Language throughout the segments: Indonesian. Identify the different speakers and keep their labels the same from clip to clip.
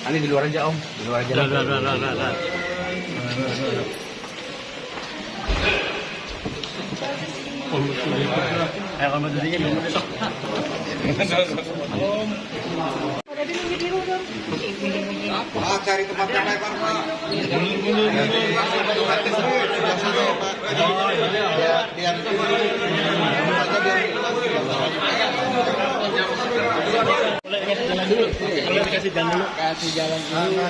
Speaker 1: Ali di luar aja Om, di luar aja.
Speaker 2: Lah. Ayo kamu duduknya di mana?
Speaker 3: Cari tempat yang lebar, Pak.
Speaker 2: Boleh dikasih jalan dulu. Kasih jalan dulu.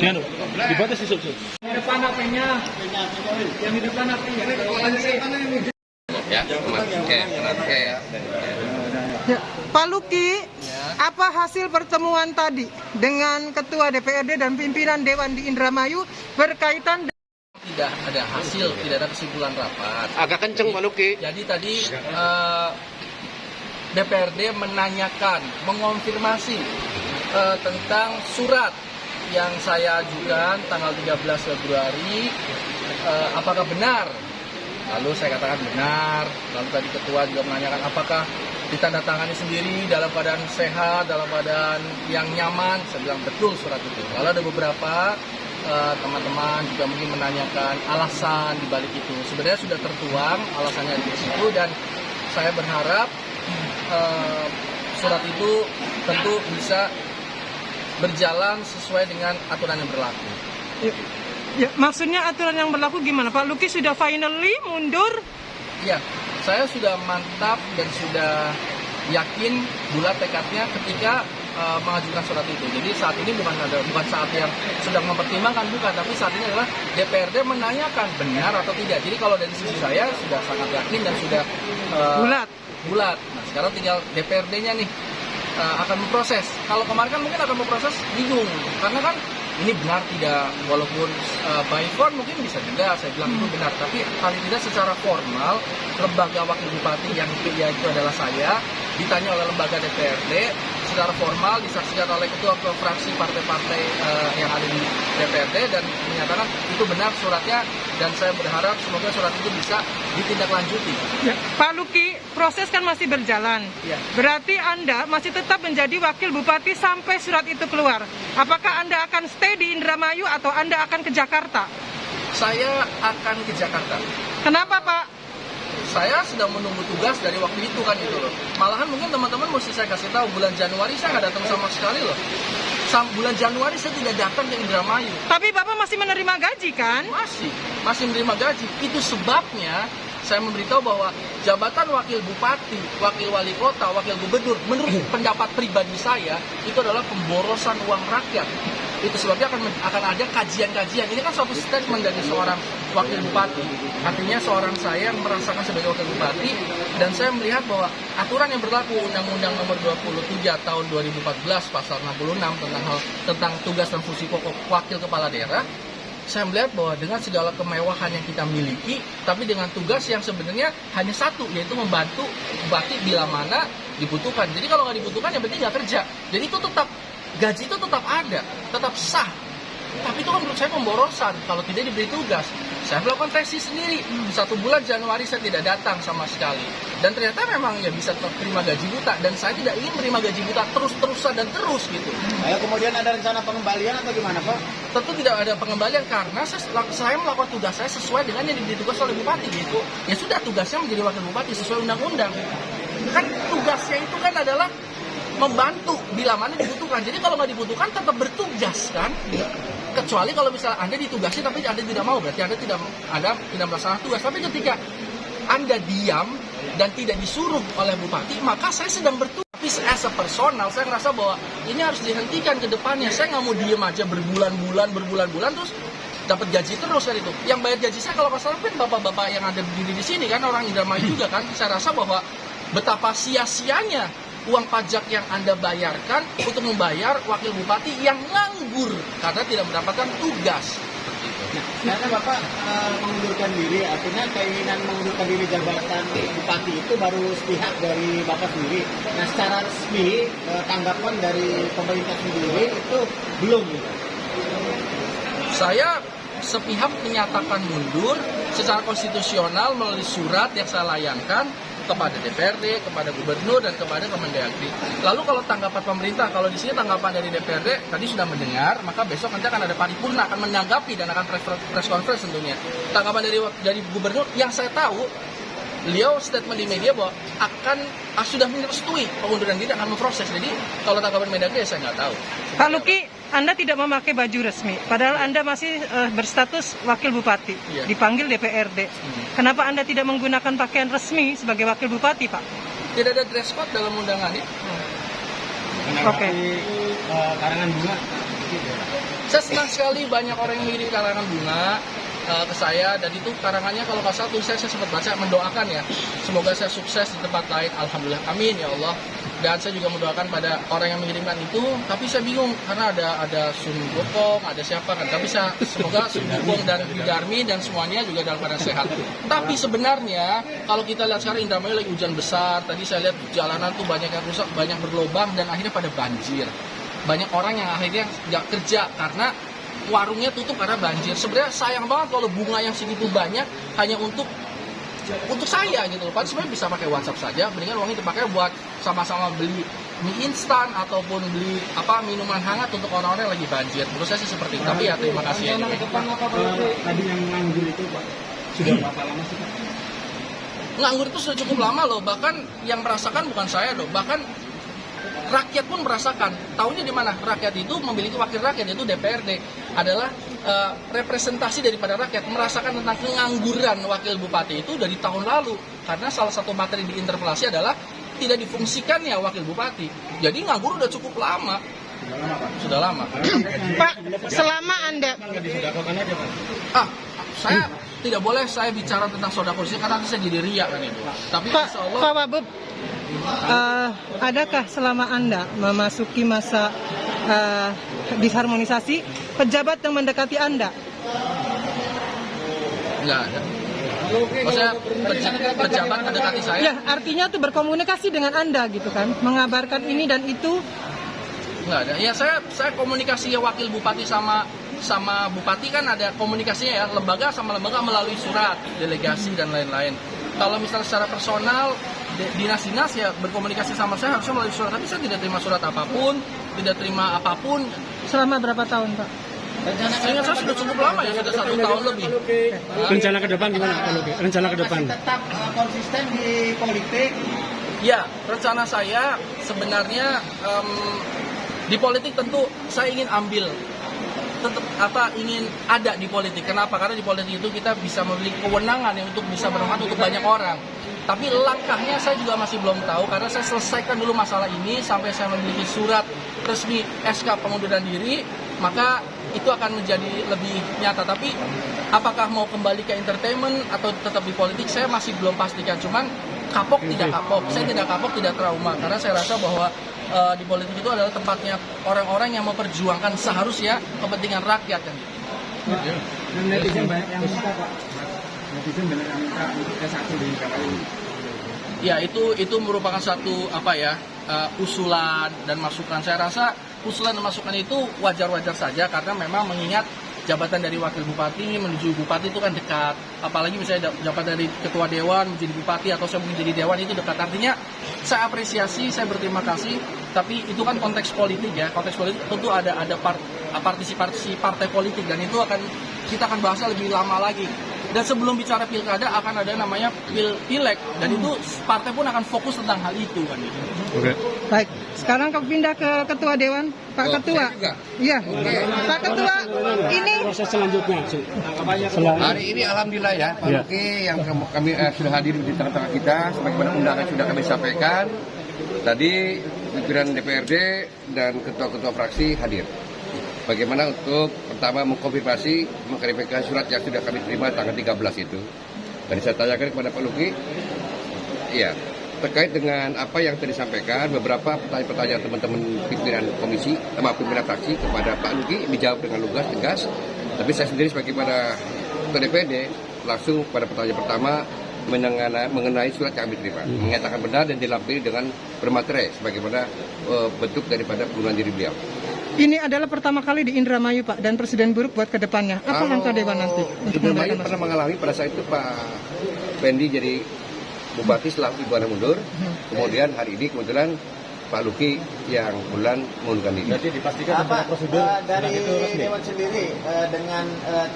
Speaker 2: Jangan, dibatasi sub.
Speaker 1: Di depan HP-nya. Yang di depan HP-nya.
Speaker 3: Ya, oke, ya.
Speaker 4: Ya, Pak Luki, apa hasil pertemuan tadi dengan Ketua DPRD dan pimpinan Dewan di Indramayu berkaitan
Speaker 5: Tidak ada hasil, tidak ada kesimpulan rapat.
Speaker 3: Agak kenceng Pak Luki.
Speaker 5: Jadi tadi DPRD menanyakan, mengonfirmasi tentang surat yang saya ajukan tanggal 13 Februari, apakah benar? Lalu saya katakan benar. Lalu tadi ketua juga menanyakan apakah ditandatangani sendiri dalam keadaan sehat, dalam keadaan yang nyaman. Saya bilang betul surat itu. Lalu ada beberapa teman-teman juga mungkin menanyakan alasan di balik itu. Sebenarnya sudah tertuang alasannya di situ dan saya berharap surat itu tentu bisa berjalan sesuai dengan aturan yang berlaku.
Speaker 4: Ya, maksudnya aturan yang berlaku gimana? Pak Luki sudah finally mundur?
Speaker 5: Ya, saya sudah mantap dan sudah yakin bulat tekadnya ketika mengajukan surat itu. Jadi saat ini bukan saat yang sedang mempertimbangkan, bukan, tapi saat ini adalah DPRD menanyakan benar atau tidak. Jadi kalau dari sisi saya sudah sangat yakin dan sudah bulat. Nah, sekarang tinggal DPRD-nya nih akan memproses. Kalau kemarin kan mungkin akan memproses bingung, karena kan ini benar tidak, walaupun by form mungkin bisa juga saya bilang itu benar, tapi paling tidak secara formal lembaga wakil bupati yang itu adalah saya ditanya oleh lembaga DPRD secara formal, disaksikan oleh ketua fraksi partai-partai yang ada di DPRD dan menyatakan itu benar suratnya, dan saya berharap semoga surat itu bisa ditindaklanjuti.
Speaker 4: Ya, Pak Luki, proses kan masih berjalan.
Speaker 5: Ya.
Speaker 4: Berarti Anda masih tetap menjadi wakil bupati sampai surat itu keluar. Apakah Anda akan stay di Indramayu atau Anda akan ke Jakarta?
Speaker 5: Saya akan ke Jakarta.
Speaker 4: Kenapa, Pak?
Speaker 5: Saya sedang menunggu tugas dari waktu itu kan gitu loh. Malahan mungkin teman-teman mesti saya kasih tahu, bulan Januari saya nggak datang sama sekali loh. Bulan Januari saya tidak datang ke Indramayu.
Speaker 4: Tapi Bapak masih menerima gaji kan?
Speaker 5: Masih menerima gaji. Itu sebabnya saya memberitahu bahwa jabatan wakil bupati, wakil wali kota, wakil gubernur, menurut pendapat pribadi saya itu adalah pemborosan uang rakyat. Itu sebabnya akan ada kajian-kajian. Ini kan suatu statement dari seorang wakil bupati. Artinya seorang saya yang merasakan sebagai wakil bupati, dan saya melihat bahwa aturan yang berlaku Undang-Undang Nomor 23 Tahun 2014 Pasal 66 tentang tugas dan fungsi pokok wakil kepala daerah, saya melihat bahwa dengan segala kemewahan yang kita miliki, tapi dengan tugas yang sebenarnya hanya satu, yaitu membantu bupati bila mana dibutuhkan. Jadi kalau nggak dibutuhkan ya berarti nggak kerja. Jadi itu tetap, gaji itu tetap ada, tetap sah. Tapi itu kan menurut saya pemborosan kalau tidak diberi tugas. Saya melakukan tesis sendiri. 1 bulan Januari saya tidak datang sama sekali. Dan ternyata memang ya bisa terima gaji buta. Dan saya tidak ingin menerima gaji buta terus-terusan dan terus gitu.
Speaker 1: Ayo kemudian ada rencana pengembalian atau gimana Pak?
Speaker 5: Tentu tidak ada pengembalian karena saya melakukan tugas saya sesuai dengan yang diberi tugas oleh bupati gitu. Ya sudah, tugasnya menjadi wakil bupati sesuai undang-undang. Kan tugasnya itu kan adalah membantu bila mana dibutuhkan. Jadi kalau nggak dibutuhkan tetap bertugas kan. Kecuali kalau misalnya Anda ditugasi tapi Anda tidak mau, berarti Anda tidak melaksanakan tugas. Tapi ketika Anda diam dan tidak disuruh oleh bupati, maka saya sedang bertugas. Tapi as a personal, saya merasa bahwa ini harus dihentikan ke depannya. Saya nggak mau diem aja berbulan-bulan terus dapat gaji terus kan itu. Yang bayar gaji saya kalau nggak salah kan bapak-bapak yang ada berdiri di sini kan, orang Indramayu juga kan. Saya rasa bahwa betapa sia-sianya uang pajak yang Anda bayarkan untuk membayar wakil bupati yang nganggur karena tidak mendapatkan tugas.
Speaker 1: Nah, karena Bapak mengundurkan diri, artinya keinginan mengundurkan diri jabatan bupati itu baru sepihak dari Bapak sendiri. Nah, secara resmi tanggapan dari pemerintah sendiri itu belum gitu.
Speaker 5: Saya sepihak menyatakan mundur secara konstitusional melalui surat yang saya layangkan kepada DPRD, kepada Gubernur, dan kepada Kemendagri. Lalu kalau tanggapan pemerintah, kalau di sini tanggapan dari DPRD tadi sudah mendengar, maka besok nanti akan ada paripurna, akan menanggapi dan akan press conference tentunya. Tanggapan dari Gubernur yang saya tahu, beliau statement di media bahwa sudah merestui pengunduran diri, akan memproses. Jadi kalau tanggapan Mendagri saya nggak tahu.
Speaker 4: Pak Luki, Anda tidak memakai baju resmi, padahal Anda masih berstatus wakil bupati,
Speaker 5: Iya.
Speaker 4: dipanggil DPRD. Kenapa Anda tidak menggunakan pakaian resmi sebagai wakil bupati, Pak?
Speaker 5: Tidak ada dress code dalam undangan ini.
Speaker 4: Oke.
Speaker 1: Karangan bunga.
Speaker 5: Saya senang sekali banyak orang yang mengirim karangan bunga ke saya, dan itu karangannya kalau nggak salah saya sempat baca mendoakan ya, semoga saya sukses di tempat lain. Alhamdulillah, amin ya Allah. Dan saya juga mendoakan pada orang yang mengirimkan itu, tapi saya bingung karena ada Sun Gokong, ada siapa kan, tapi semoga Sun Gokong dan Bidarmi dan semuanya juga dalam keadaan sehat. Tapi sebenarnya kalau kita lihat sekarang Indramayu lagi hujan besar, tadi saya lihat jalanan tuh banyak yang rusak, banyak berlubang, dan akhirnya pada banjir. Banyak orang yang akhirnya nggak kerja karena warungnya tutup karena banjir. Sebenarnya sayang banget kalau bunga yang segitu banyak hanya untuk saya gitu loh. Padahal sebenarnya bisa pakai WhatsApp saja, mendingan uangnya dipakai buat sama-sama beli mie instan ataupun beli minuman hangat untuk orang-orang yang lagi banjir. Menurut saya sih seperti itu. Tapi ya terima kasih.
Speaker 1: Tadi yang nganggur itu Pak, sudah berapa lama sih Pak?
Speaker 5: Nganggur itu sudah cukup lama loh. Bahkan yang merasakan bukan saya loh. Bahkan rakyat pun merasakan. Tahunya di mana? Rakyat itu memiliki wakil rakyat, yaitu DPRD adalah representasi daripada rakyat. Merasakan tentang pengangguran wakil bupati itu dari tahun lalu, karena salah satu materi di interpelasi adalah tidak difungsikannya wakil bupati. Jadi nganggur udah cukup lama. Sudah lama.
Speaker 4: Pak, selama Anda
Speaker 5: saya tidak boleh saya bicara tentang sodako karena nanti saya jadi riak kan itu. Tapi insya Allah,
Speaker 4: Pak Wabub, adakah selama Anda memasuki masa disharmonisasi pejabat yang mendekati Anda?
Speaker 5: nggak ada. Maksudnya pejabat mendekati saya?
Speaker 4: Ya, artinya tuh berkomunikasi dengan Anda gitu kan, mengabarkan ini dan itu.
Speaker 5: Nggak ada. Ya saya komunikasi ya wakil bupati sama bupati kan ada komunikasinya ya, lembaga sama lembaga melalui surat, delegasi dan lain-lain. Kalau misalnya secara personal, dinas-dinas ya berkomunikasi sama saya harusnya melalui surat, tapi saya tidak terima surat apapun, tidak terima apapun.
Speaker 4: Selama berapa tahun, Pak?
Speaker 5: Sehingga saya sudah cukup lama ya, sudah 1 tahun lebih.
Speaker 2: Rencana ke depan gimana Pak Luki? Rencana ke depan?
Speaker 1: Masih tetap konsisten di politik.
Speaker 5: Ya, rencana saya sebenarnya di politik tentu saya ingin ambil ingin ada di politik. Kenapa? Karena di politik itu kita bisa memiliki kewenangan yang untuk bisa bermanfaat untuk banyak orang. Tapi langkahnya saya juga masih belum tahu, karena saya selesaikan dulu masalah ini sampai saya memiliki surat resmi SK pengunduran diri, maka itu akan menjadi lebih nyata. Tapi apakah mau kembali ke entertainment atau tetap di politik, saya masih belum pastikan. Cuman kapok tidak kapok, saya tidak kapok, tidak trauma, karena saya rasa bahwa di politik itu adalah tempatnya orang-orang yang memperjuangkan seharusnya kepentingan rakyat kan.
Speaker 1: Dan netizen banyak yang minta Pak. Netizen banyak yang minta untuk S1 di Indramayu.
Speaker 5: Ya itu merupakan satu usulan dan masukan. Saya rasa usulan dan masukan itu wajar-wajar saja, karena memang mengingat jabatan dari wakil bupati menuju bupati itu kan dekat. Apalagi misalnya jabatan dari ketua dewan menjadi bupati atau saya menjadi dewan itu dekat. Artinya saya apresiasi, saya berterima kasih. Tapi itu kan konteks politik ya. Konteks politik tentu ada partisipasi partai politik, dan itu kita akan bahasnya lebih lama lagi. Dan sebelum bicara pilkada akan ada namanya pileg, dan itu partai pun akan fokus tentang hal itu kan.
Speaker 2: Oke.
Speaker 4: Baik, sekarang kau pindah ke Ketua Dewan, Pak Ketua. Iya, Pak Ketua, ini
Speaker 2: Proses selanjutnya.
Speaker 3: Hari ini alhamdulillah ya Pak Luki yang kami sudah hadir di tengah-tengah kita, sebagaimana undangan sudah kami sampaikan. Tadi pimpinan DPRD dan ketua-ketua fraksi hadir. Bagaimana untuk pertama mengkonfirmasi, mengklarifikasi surat yang sudah kami terima tanggal 13 itu. Dan saya tanyakan kepada Pak Luki, ya terkait dengan apa yang tadi disampaikan, beberapa pertanyaan-pertanyaan teman-teman pimpinan komisi, pimpinan fraksi kepada Pak Luki dijawab dengan lugas, tegas. Tapi saya sendiri sebagai ketua DPRD langsung pada pertanyaan pertama mengenai surat yang kami terima, menyatakan benar dan dilampiri dengan bermaterai sebagaimana bentuk daripada pengunduran diri beliau.
Speaker 4: Ini adalah pertama kali di Indramayu, Pak, dan presiden buruk buat kedepannya. Apa langkah Dewan nanti?
Speaker 3: Indramayu pernah mengalami pada saat itu Pak Pendi jadi bupati setelah Ibu Ana mundur. Kemudian hari ini kebetulan Pak Luki yang bulan mengundurkan diri.
Speaker 2: Berarti dipastikan
Speaker 1: Apa
Speaker 2: prosedur
Speaker 1: dari
Speaker 2: itu resmi.
Speaker 1: Dewan sendiri dengan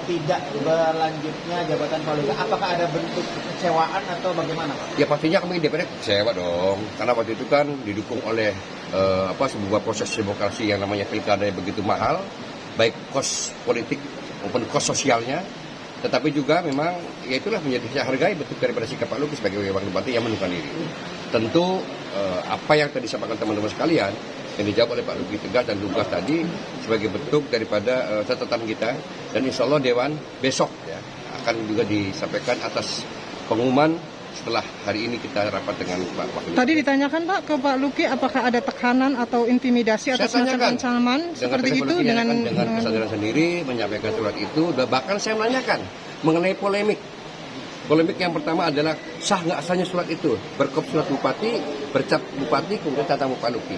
Speaker 1: tidak berlanjutnya jabatan Pak Luki, apakah ada bentuk kekecewaan atau bagaimana, Pak?
Speaker 3: Ya pastinya kami DPR kecewa dong, karena waktu itu kan didukung oleh sebuah proses demokrasi yang namanya pilkada yang begitu mahal, baik kos politik maupun kos sosialnya. Tetapi juga memang ya itulah menjadi saya hargai bentuk daripada sikap Pak Luki sebagai wakil bupati yang mengundurkan diri. Tentu apa yang tadi disampaikan teman-teman sekalian yang dijawab oleh Pak Luki tegas dan lugas tadi sebagai bentuk daripada catatan kita, dan insya Allah Dewan besok ya akan juga disampaikan atas pengumuman setelah hari ini kita rapat dengan Pak Wakil.
Speaker 4: Tadi ditanyakan, Pak, ke Pak Luki apakah ada tekanan atau intimidasi atau semacam ancaman seperti itu dengan
Speaker 3: kesadaran sendiri menyampaikan surat itu. Bahkan saya menanyakan mengenai polemik yang pertama adalah sah nggak sahnya surat itu, berkop surat bupati, bercap bupati, kemudian tata Pak Luki.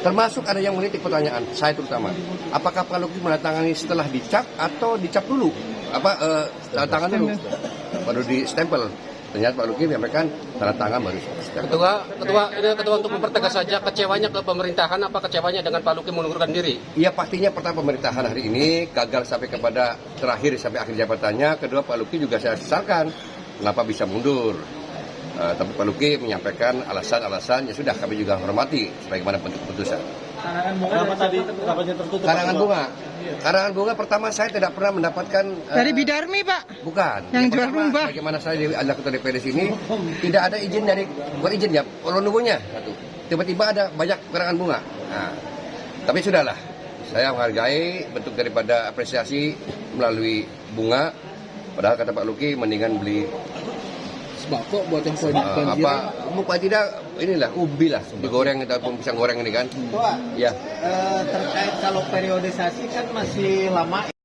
Speaker 3: Termasuk ada yang menitik pertanyaan, saya terutama, apakah Pak Luki menandatangani setelah dicap atau dicap dulu, tanda tangan dulu, baru di stempel. Ternyata Pak Luki menyampaikan tanda tangan baru stempel.
Speaker 6: Ketua untuk mempertegas saja kecewanya ke pemerintahan, apa kecewanya dengan Pak Luki mengundurkan diri?
Speaker 3: Ya pastinya pertama pemerintahan hari ini gagal sampai kepada terakhir sampai akhir jabatannya. Kedua Pak Luki juga saya sesalkan kenapa bisa mundur. Tapi Pak Luki menyampaikan alasan-alasan, ya sudah kami juga hormati sebagaimana bentuk keputusan. Karangan bunga pertama saya tidak pernah mendapatkan
Speaker 4: dari Bidarmi, Pak.
Speaker 3: Bukan.
Speaker 4: Yang jual rumah.
Speaker 3: Bagaimana saya adalah ketua DPD sini tidak ada izin dari bukan izin ya, nubuhnya satu. Tiba-tiba ada banyak karangan bunga. Nah, tapi sudahlah. Saya menghargai bentuk daripada apresiasi melalui bunga. Padahal kata Pak Luki mendingan beli
Speaker 2: sembako buat yang
Speaker 3: bukan tidak inilah ubi lah digoreng ataupun pisang goreng ini kan.
Speaker 1: Ketua,
Speaker 3: Ya.
Speaker 1: terkait kalau periodisasi kan masih lama.